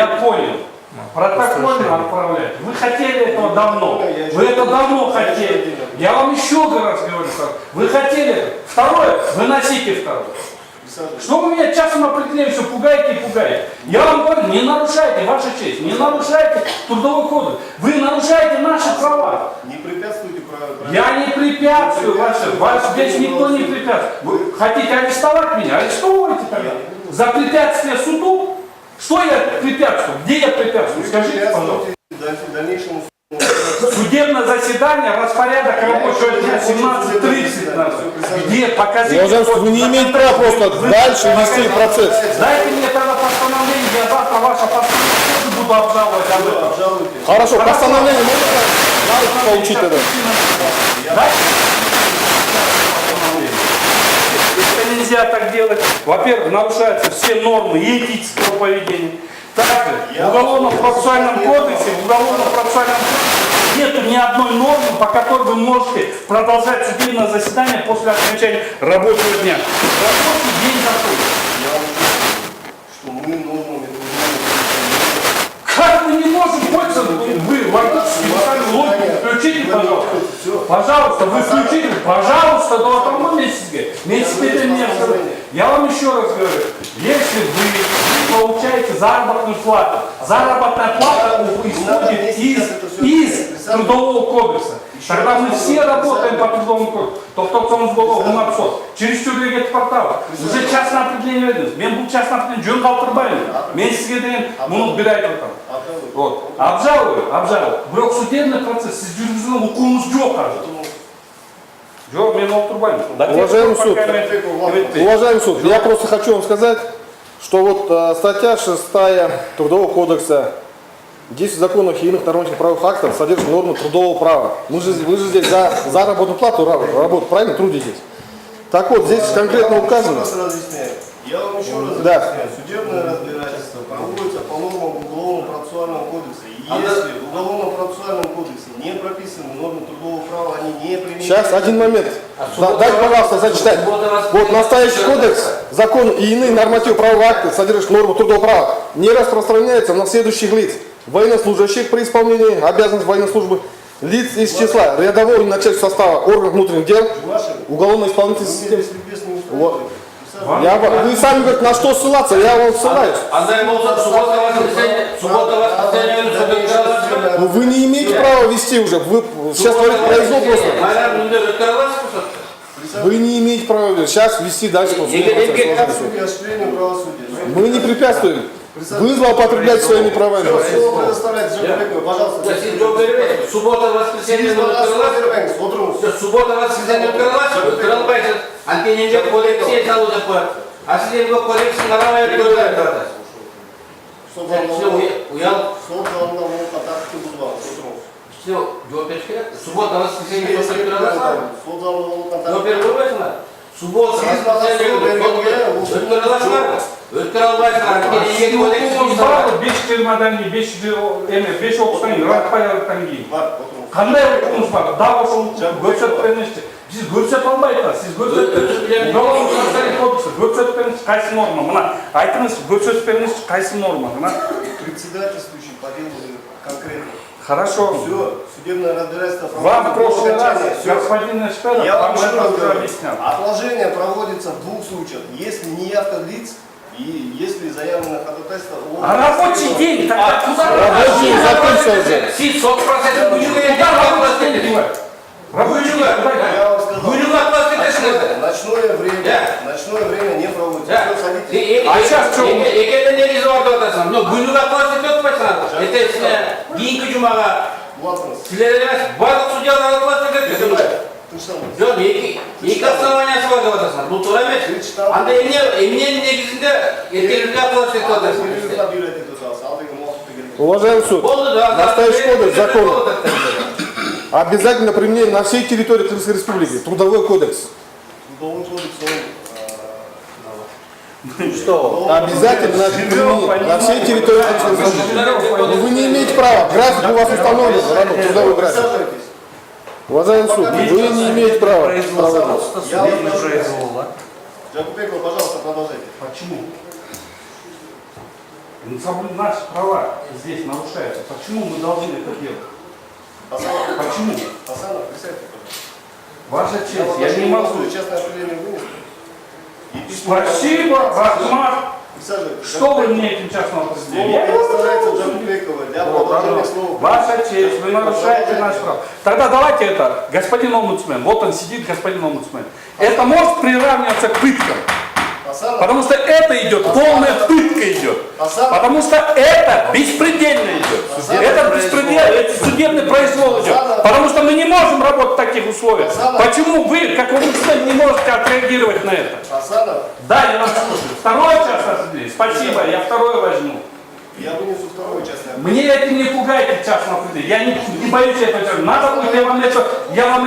Я понял. Протокольно отправлять. Вы хотели этого давно. Вы это давно хотели. Я вам еще раз говорю. Вы хотели. Второе, выносите второе. Что вы меня часом определяете, все пугаете и пугаете? Я вам говорю, не нарушайте, ваша честь, не нарушайте трудовой кодекс. Вы нарушаете наши права. Не препятствуйте правильно. Я не препятствую, вас здесь никто не препятствует. Вы хотите арестовать меня? Арестовывайте тогда. За препятствие суду? Что я препятствую? Где я препятствую? Скажите, пожалуйста. Дальнейшему Судебное заседание, распорядок рабочего дня 17:30 надо. Где? Покажите. Вы не имеете права просто дальше вести процесс. Дайте мне тогда постановление, я завтра ваше постановление тоже буду обжаловать об этом. Хорошо, постановление можно получить тогда? Дайте постановление. Это нельзя так делать. Во-первых, нарушаются все нормы этического поведения. Также в Уголовно-процессуальном кодексе, нету ни одной нормы, по которой вы можете продолжать судебное заседание после окончания рабочего дня. Рабочий день заходит. что мы нормами. Как мы не можем пользоваться? Вы логически логику включите, пожалуйста. Пожалуйста, вы включите, пожалуйста, до одного месяца. Я вам еще раз говорю, если вы получаете заработную плату, заработная плата исходит из трудового кодекса. Тогда мы все работаем по трудовому кодексу. То кто он был у нас через сюрегет портала. Уже частное определение ведет. Мен был частное определение. Жөн калтырбайын. Мен сізге деген мұны бір айтып отам. Вот. Обжалую. Бірақ судебный процесс. Сіз жүргізген укуңыз жоқ қазір. Жоқ, мен отырбайын. Уважаемый суд, я просто хочу вам сказать, что вот статья 6 Трудового кодекса, 10 законов и иных нормативных правовых актов содержит нормы трудового права. Вы же здесь за заработную плату работаете, правильно, трудитесь? Так вот, здесь конкретно указано. Я вам еще раз объясняю. Судебное разбирательство проводится по нормам Уголовно-процессуального кодекса. И если в Уголовно-процессуальном кодексе не прописаны нормы трудового права, они не применяются. Сейчас, один момент. Дайте, пожалуйста, зачитать. Вот настоящий кодекс, закон и иные нормативы правовые акты содержат нормы трудового права. Не распространяется на следующих лиц. Военнослужащих при исполнении обязанностей военной службы, лиц из числа рядового и начальника состава органов внутренних дел, уголовно-исполнительной системы. Вот. Вы сами говорите, на что ссылаться, я вам ссылаюсь. Ну, вы не имеете права вести уже, вы сейчас говорите произвол просто. Вы не имеете права сейчас вести дальше. Мы не препятствуем. Вы злоупотребляете своими правами. Пожалуйста. Суббота, воскресенье, суббота, воскресенье, антеннинге кодексе салуда бар. А сіздерге кодекстің арамай көрдіңіздер. Уял. Сол залында ол қатақты бұзбау. Все, жауап беріш керек. Суббота, воскресенье, өткіре аласыңдар. Сол залында ол қатақты. Жауап беріп көрмейсіңдер. Суббота, воскресенье, өткіре аласыңдар. Өткіре албайсыңдар. Антеннинге кодекстің барлық 5 жиырмадан кейін 5 оқыстан кейін ратпайлықтан кейін қандай оқуыңыз бар? Дау көрсетпеңізші. Сіз көрсете алмайсыз. Сіз көрсетпеңіз қайсы норма? Мына айтыңыз, көрсетпеңіз қайсы норма? Председательствующий по делу конкретно. Хорошо. Все, судебное разбирательство. Вам в прошлый раз, господин Эшперов, я вам это уже объяснял. Отложение проводится в двух случаях. Если неявка лиц и если заявлено ходатайство о... А рабочий день тогда куда? Рабочий день закончился уже. Рабочий день. Я вам сказал, ночное время не проводится. А сейчас что? Жоқ, екі основаниясы бар деп отырсың. Бұл тура емес. Анда емнен негізінде ертеңгілік ақылы Уважаемый суд, настоящий кодекс закона обязательно применение на всей территории Крымской Республики. Трудовой кодекс. Трудовой кодекс, Что? Обязательно применение на всей территории Крымской Республики. Вы не имеете права. График у вас установлен, трудовой график. Уважаемый суд, вы не имеете права. Джакупекова, пожалуйста, продолжайте. Почему? Наши права здесь нарушаются. Почему мы должны это делать? Почему? Асанов, присядьте, пожалуйста. Ваша честь, я не могу. Частное определение вынесли. И письмо- Спасибо, Рахмат. Присаживайтесь. Что вы мне этим частным Слово определением? предоставляется Джамбекова для продолжения слова. Ваша честь, вы нарушаете наш прав. Тогда давайте это, господин омбудсмен, вот он сидит, господин омбудсмен. Это может приравниваться к пыткам. Асанов, Потому что это идет, полная пытка идет. Потому что это беспредельно идет. Это беспредел, это судебный произвол идет. Потому что мы не можем работать в таких условиях. Почему вы, как омбудсмен, не можете отреагировать на это? Асанов, Да, я вас слушаю. Второе частное определение. Спасибо, я второе возьму. я вынесу второе частное определение. Мне этим не пугайте частное определение. Я не боюсь этого. Надо будет, я вам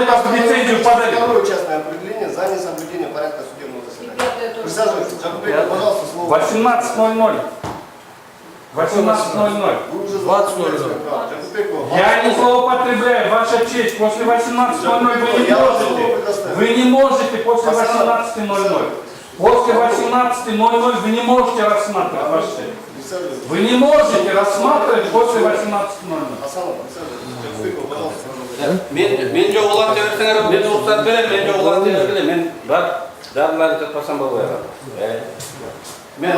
это лицензию подарю. Второе частное определение за несоблюдение порядка судебного заседания. Присаживайтесь. Джамбекова, пожалуйста, слово. 18:00. 18:00. Вы уже 20:00. Джамбекова, Я не злоупотребляю, ваша честь, после 18:00 вы не можете после 18:00. После 18:00 вы не можете рассматривать, ваша честь. присаживайтесь. Вы не можете рассматривать после 18:00. Асанов, присаживайтесь. Джамбекова, пожалуйста. Мен жоғылан терсеңер, мен рұқсат берем, мен жоғылан терсеңер, мен бар, дарларын жатпасам болмай. Мен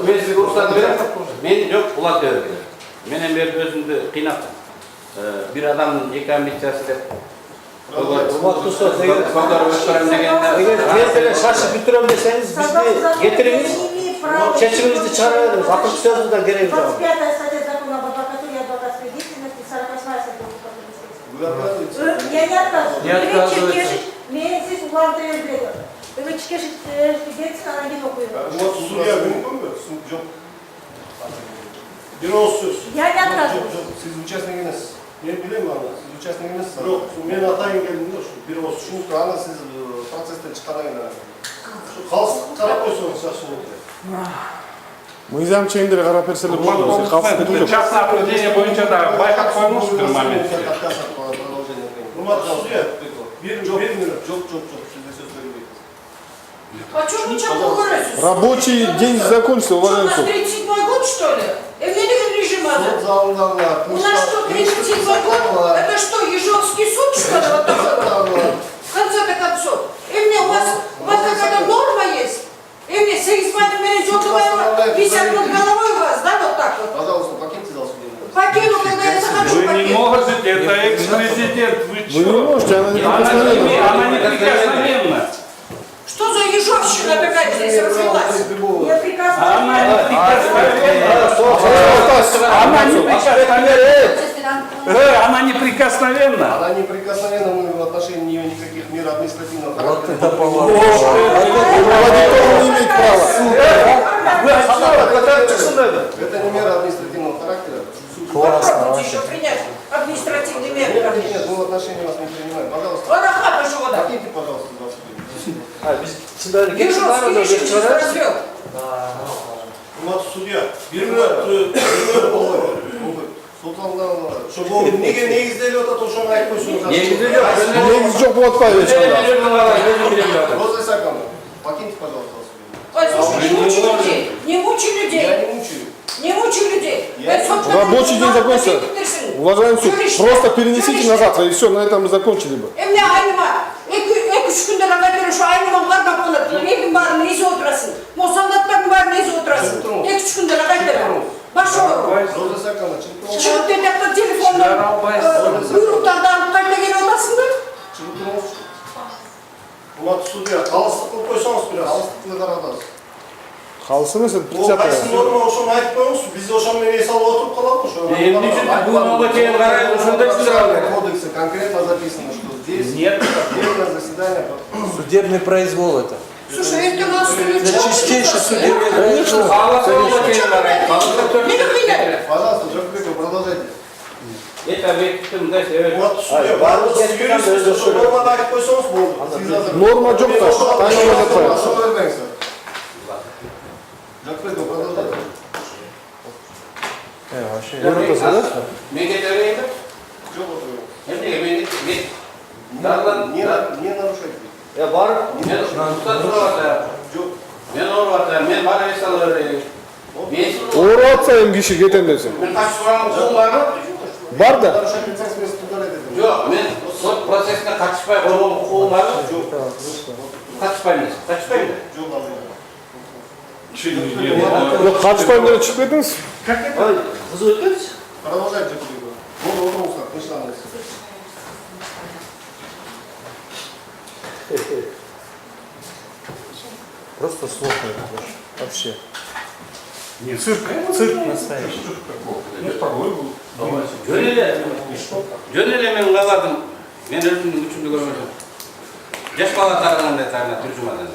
сізге рұқсат берем, мен жоқ ұлат терсеңер. Мен әмбер өзімді қинап, бір адамның екі амбициясы деп. Егер шашып бітірем десеңіз, бізге кетіріңіз, шешіміңізді шығарыңыз, ақыл сөзіңізді керек жоқ. 25-я статья закона об адвокатуре и адвокатской деятельности, 48-я статья Вы отказываетесь? Я не отказываюсь. Не отказывается. Мен здесь угловой билет. Вы чекешить деятельность, она не могу. Вот судья мүмкін бе? Суд жоқ. Bir olsun söz. Я не отказываюсь. Siz участник емессіз. Мен білемін ана, сіз участник емессіз. Жоқ, мен атайын келдім де, bir olsun. Çünkü ана сіз процесстен шыққаннан кейін қалыс қарап қойсаңыз шашын. Мыйзам чейиндери карап берселер болот. Сен калсыз кетүү жок. Частное определение боюнча да байкап коюңуз бир момент. Урматтуу судья, bir minut. Жоқ, сізге сөз бермейді. Почему вы что говорите? Рабочий день закончился, уважаемый Что, у суд. нас 37-й год, что ли? Эмнелеген режима? Суд залындағы У нас что, 37-й год? Это что, Ежовский суд, что ли? Вот такой вот? В конце-то концов. У вас какая-то норма есть? Эмне, Сагизмайна Мережотова, 50 над головой у вас, да, вот так вот? Пожалуйста, покиньте зал судебного. Покину, когда я захочу Вы не покинуть. можете, это экс-президент, вы Вы не чё? можете, она не прикосновенна. Она не прикосновенна. Что за ежовщина такая здесь развелась? Я прекрасно Она не прикосновенна. Она не прикосновенна. Она не прикосновенна. Она неприкосновенна, мы в отношении нее никаких мер административного характера. Никто не имеет права. Это не мера административного характера. Попробуйте еще принять административные меры. Нет, мы в отношении вас не принимаем. Пожалуйста, Варахата же вода. покиньте, пожалуйста, зал судебного. Ежовский лишний сейчас развел. Судья, bir minut Чтобы ол неге негізделіп отыр, ошоны айтып қойсаңыз. Негизи жок болуп атпайбы эч кандай. Роза Исааковна, покиньте, пожалуйста, зал Ой, слушай, не мучи людей. Не мучи судебного. людей. Я не мучаю. Не мучи людей. Рабочий день закончился. Уважаемый суд, просто перенесите на завтра и все, на этом закончили бы. Emne aynıma. Üç gündür haberleri şu aynıma var bakılır. Evin var neyse oturasın. Mosallatların var neyse oturasın. 2-3 gündür haberleri. Başı olur. Роза Исааковна, çıkıp Çıkıp dedekte telefonla buyruklardan alıp kayda geri odasında. тұрыңыз. Урматтуу судья, қалыстық қылып қойсаңыз biraz. Қалыстықты қарадыңыз. Калсы эмес, Ол 50-я. қайсы норма ошоны айтып қойыңыз, біз ошомен ес алып отырып қаламыз ошо. Эмне үчүн бул норма чейин карай ушундай В кодексе конкретно записано, что здесь Нет. судебное заседание. Судебный произвол это. Слушай, это нас Это чистейший судебный произвол. Пожалуйста, Джамбеков, продолжайте. Это бекиттим да себеби. Вот судья, барлық сіз юристсіз, ошо норманы айтып қойсаңыз болды. Норма жоқ та, тайнала жатпайбы. Ошо бермеңиздер. Джамбеков, продолжайте. Көрөтөсүң да? Мен кете берейин бе? Жоқ отырыңыз. Эмнеге мен Дарлан Не нарушайте. Я барып, мен рұқсат сұрап атам. Жоқ. Мен ұрып атам, мен бар эс алып берейин. Урод сайын киши кетем десең. Мен қашып барған құқығым бар ма? Бар да. Нарушать лицензию место туда это. Жоқ, мен сот процесіне қатыспай қойған құқығым бар ма? Қатыспаймын. Қатыспаймын. Катышпайм деп чыгып кетиңиз. Кызы өтөбүз. Продолжайте переговоры. Вот вопрос, начала мысль. Просто сложно. Вообще. Цирк настоящий. Ну, порой был. Жөнеле мен қаладым. Мен өзімнің күшімді көрмедім. Жас бала тарағандай тарына түржімадан.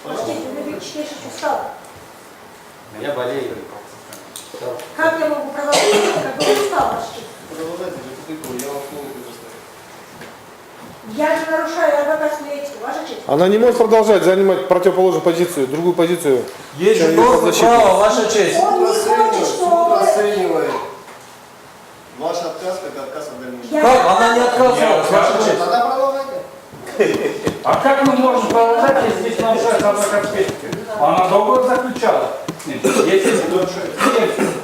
Подождите, вы чуть устал. Я болею. Как я могу продолжить, как вы устал, Продолжайте, я вам слово предоставлю. Я же нарушаю адвокатскую этику, ваша честь. Она не может продолжать занимать противоположную позицию, другую позицию. Есть же чем должное защитник. право, ваша честь. Он не хочет, Суд что... расценивает ваш отказ как отказ от дальнейшего. Как? Она не отказывалась, ваша честь. Тогда продолжайте. А как мы можем продолжать, если здесь нарушается адвокатская этика? Она договор заключала. Если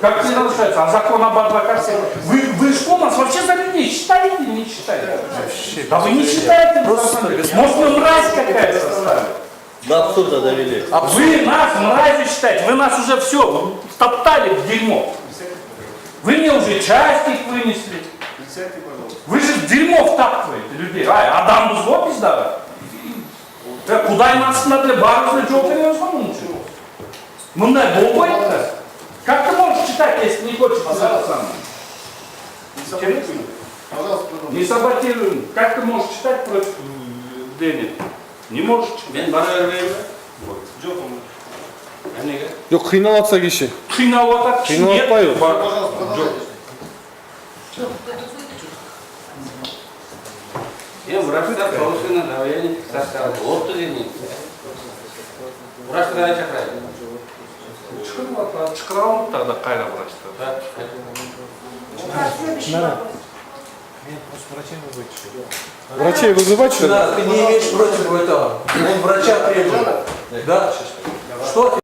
как не нарушается, а закон об адвокате? Вы что, нас вообще за людей считаете или не считаете? Да вы не считаете, может вы мразь какая-то составили? До абсурда довели. Вы нас мразью считаете, вы нас уже все топтали в дерьмо. Вы мне уже частик вынесли. Присядьте, пожалуйста. Вы же в дерьмо втаптываете людей. Адам bu zor biz de. Kuday aslında bazı jokerler olmamış. Bunlar болмайды. Как ты можешь читать, если не хочешь писать сам? Не саботируйте. Пожалуйста, продолжайте. Не саботируем. Как ты можешь читать против Ленина? Не можешь читать. Мен бара бермеймін. Жоқ, он- Неге? Yok kıynalatsa kişi. Қиналып Қиналатпай. Пожалуйста, продолжайте. Я врачтар повышено давление состава. Вот тут не. Врачтар чакырайды. Çıkaralım тогда қайда врачтар. Следующий вопрос. Врачей вызывать что ли? Да, ты не имеешь против этого. Он врача требует. Да? Что?